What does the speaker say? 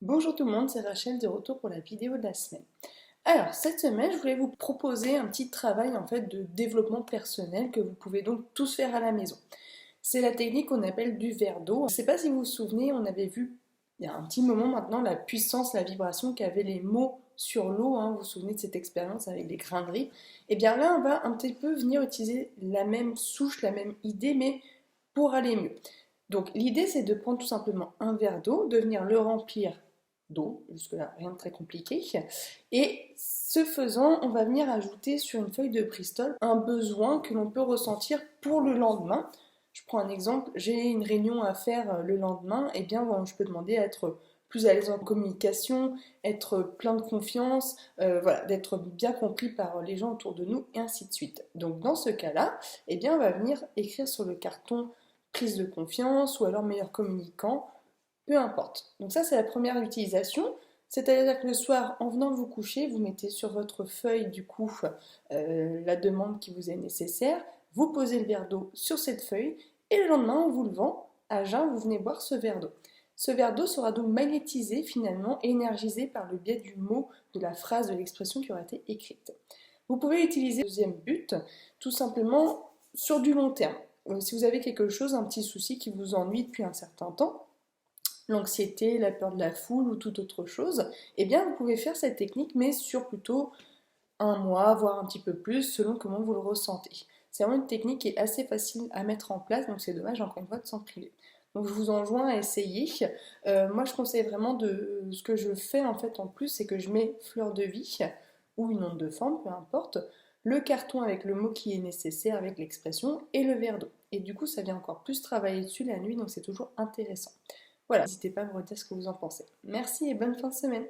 Bonjour tout le monde, c'est Rachel de retour pour la vidéo de la semaine. Alors, cette semaine, je voulais vous proposer un petit travail en fait de développement personnel que vous pouvez donc tous faire à la maison. C'est la technique qu'on appelle du verre d'eau. Je ne sais pas si vous vous souvenez, on avait vu il y a un petit moment maintenant la puissance, la vibration qu'avaient les mots sur l'eau. Vous vous souvenez de cette expérience avec les grains de riz? Et bien là, on va un petit peu venir utiliser la même souche, la même idée, mais pour aller mieux. Donc l'idée c'est de prendre tout simplement un verre d'eau, de venir le remplir d'eau, jusque-là rien de très compliqué, et ce faisant, on va venir ajouter sur une feuille de Bristol un besoin que l'on peut ressentir pour le lendemain. Je prends un exemple, j'ai une réunion à faire le lendemain, et bien bon, je peux demander à être plus à l'aise en communication, être plein de confiance, voilà, d'être bien compris par les gens autour de nous, et ainsi de suite. Donc dans ce cas-là, eh bien, on va venir écrire sur le carton prise de confiance ou alors meilleur communicant, peu importe. Donc ça, c'est la première utilisation. C'est-à-dire que le soir, en venant vous coucher, vous mettez sur votre feuille du coup la demande qui vous est nécessaire, vous posez le verre d'eau sur cette feuille et le lendemain, en vous levant, à jeun, vous venez boire ce verre d'eau. Ce verre d'eau sera donc magnétisé finalement, énergisé par le biais du mot, de la phrase, de l'expression qui aura été écrite. Vous pouvez utiliser le deuxième but, tout simplement sur du long terme. Si vous avez quelque chose, un petit souci qui vous ennuie depuis un certain temps, l'anxiété, la peur de la foule ou toute autre chose, eh bien vous pouvez faire cette technique mais sur plutôt un mois, voire un petit peu plus, selon comment vous le ressentez. C'est vraiment une technique qui est assez facile à mettre en place, donc c'est dommage encore une fois de s'en priver. Donc je vous enjoins à essayer. Moi je conseille vraiment de ce que je fais en fait en plus, c'est que je mets fleur de vie ou une onde de forme, peu importe, le carton avec le mot qui est nécessaire, avec l'expression, et le verre d'eau. Et du coup ça vient encore plus travailler dessus la nuit, donc c'est toujours intéressant. Voilà, n'hésitez pas à me redire ce que vous en pensez. Merci et bonne fin de semaine.